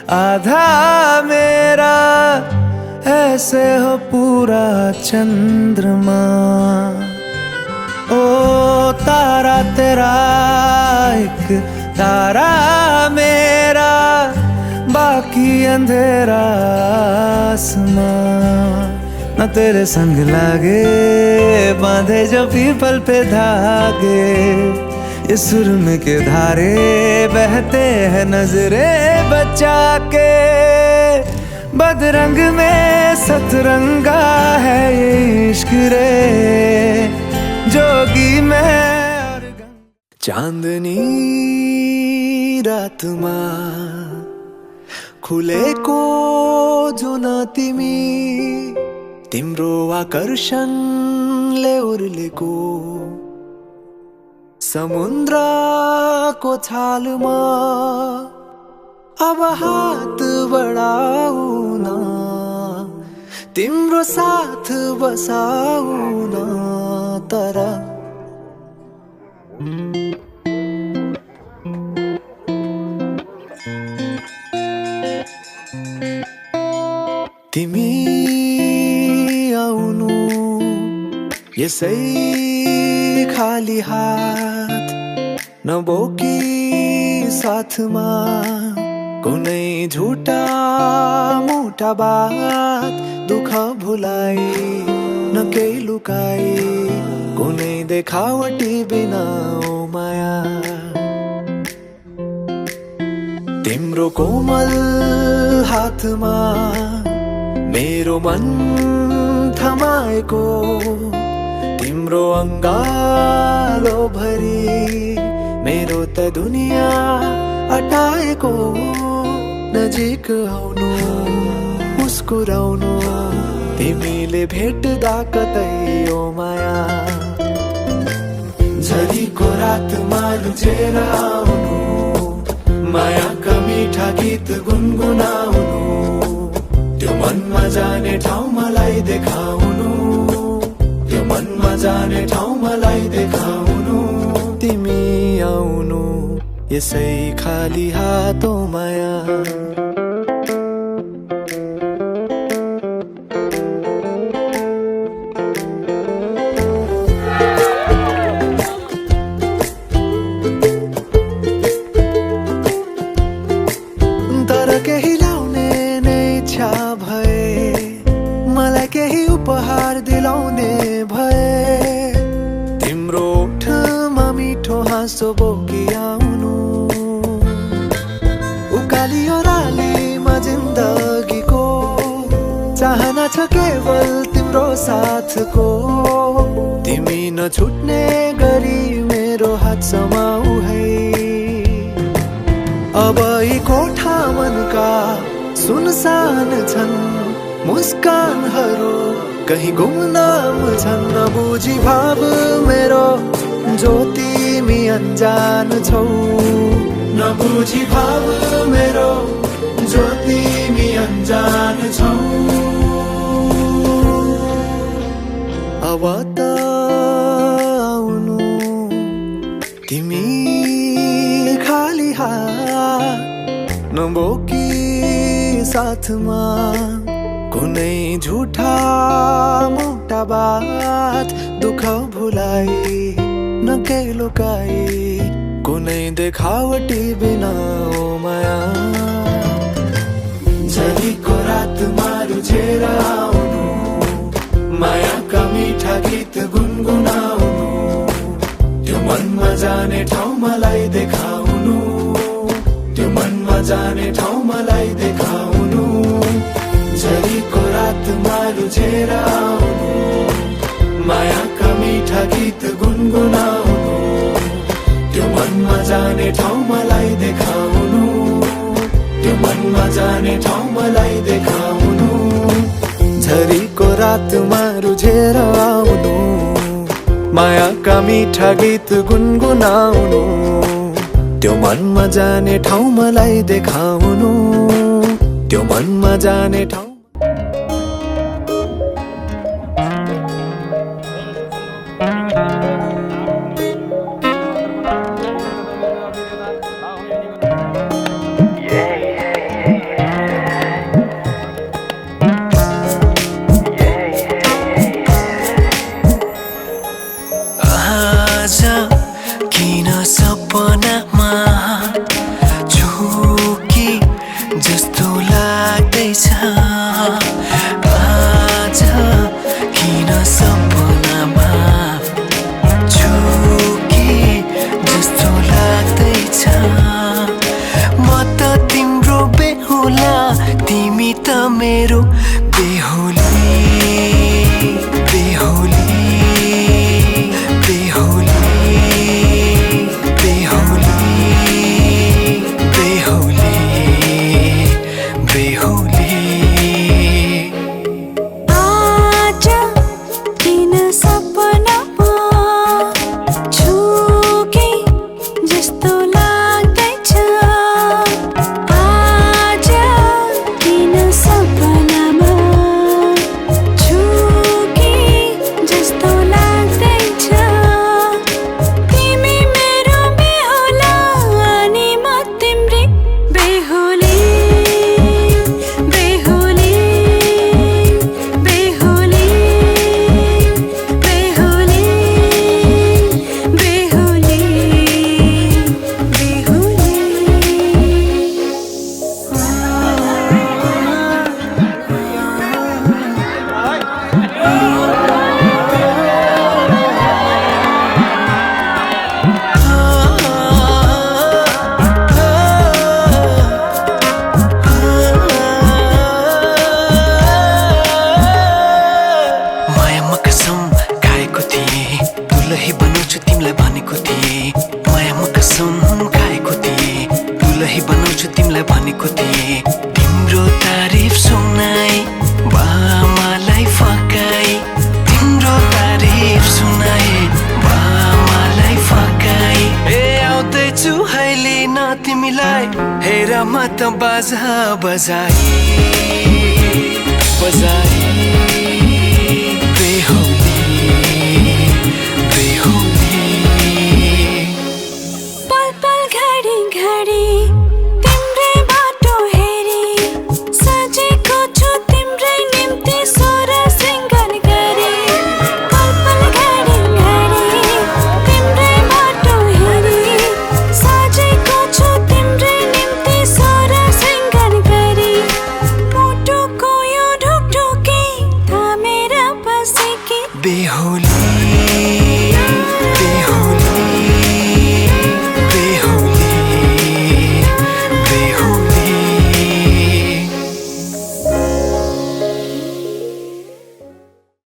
आधा मेरा ऐसे हो पूरा चंद्रमा। ओ तारा तेरा एक तारा मेरा, बाकी अंधेरा आसमां। न तेरे संग लागे बांधे जो पीपल पे धागे, इस सुरम के धारे बहते हैं नजरे बचा के। बदरंग में सतरंगा है ये इश्क रे, जोगी मैं और चांदनी रात मां खुलेको जुन तिमी, तिम्रो आकर्षणले उर्लेको समुद्रको छालमा अब हात बढाउन, तिम्रो साथ बसाउन। तर तिमी आउनु यसै खाली हात, नबोकी साथमा कुनै झुटा मोटा बात। दुःख भुलाई न केही लुकाई, कुनै देखावटी बिना ओ माया। तिम्रो कोमल हातमा मेरो मन थमाएको, तिम्रो अङ्गालो भरि मेरो त दुनिया अटाएको। नजिक आउनु मुस्कुराउनु, तिमीले भेट्दा कतै ओ माया। झरीको रातमा लुचेर आउनु, मायाका मिठा गीत गुनगुनाउनु, त्यो मनमा जाने ठाउँ मलाई देखाउनु, त्यो मनमा जाने ठाउँ मलाई देखाउनु। तिमी आउनु यसै खाली हातो माया। तर केही ल्याउने नै इच्छा भए, मलाई केही उपहार दिलाउने भए। तिम्रो ओठमा मिठो हाँसो बोकी आउनु, उकालियो रालीमा जिन्दगीको चाहना छ केवल तिम्रो साथको। तिमी नछुट्ने गरी मेरो हात समाऊ है, अब यी कोठा मनका सुनसान छन्, मुस्कानहरू कहीं गुमनाम छन्। नबुझी भाव मेरो जो तिमी अनजान छौ, नबुझी भाव मेरो जो तिमी अनजान छौ। अब त आउनु तिमी खाली हात, नबोकी साथमा कुनै झुठा मोटा बात। दुःख भुलाई न केही लुकाई, कुनै देखावटी बिना ओ माया। झरीको रातमा रुझेर आउनु, मायाका मिठा गीत गुनगुनाउनु, त्यो मनमा जाने ठाउँ मलाई देखाउनु, त्यो मनमा जाने ठाउँ मलाई देखाउनु। झरीको रातमा रुझेर आउनु, मायाका मिठा गीत गुनगुनाउनु, त्यो मनमा जाने ठाउँ मलाई देखाउनु, त्यो मनमा जाने ठाउँ मलाई देखाउनु। झरीको रातमा रुझेर आउनु, मायाका मिठा गीत गुनगुनाउनु, त्यो मनमा जाने ठाउँ मलाई देखाउनु, त्यो मनमा जाने ठाउँ। मेरो बेहोली बेहोली बेहोली बेहोली बेहोली बेहोली आज किन सपनामा छुके जस्तो लाग्दैछ आज किन सपनामा छुके जस्तो लाग्दैछ तिमी मेरो बेहुला अनि म तिम्री बेहुली बेहुली बेहुली बेहुली बेहुली मायामा कसम खाएको थिएँ दुलही बनाउँछु तिमीलाई भनेको थिएँ मायामा कसम खाएको थिएँ दुलही बनाउँछु तिमीलाई भनेको थिएँ तिम्रो तारिफ सुनाई बामालाई फकाई तिम्रो तारिफ सुनाई बामालाई फकाई ए आउँदैछु अहिले न तिमीलाई हेर म त बाजा बजाई बजाई बेहोली बेहोली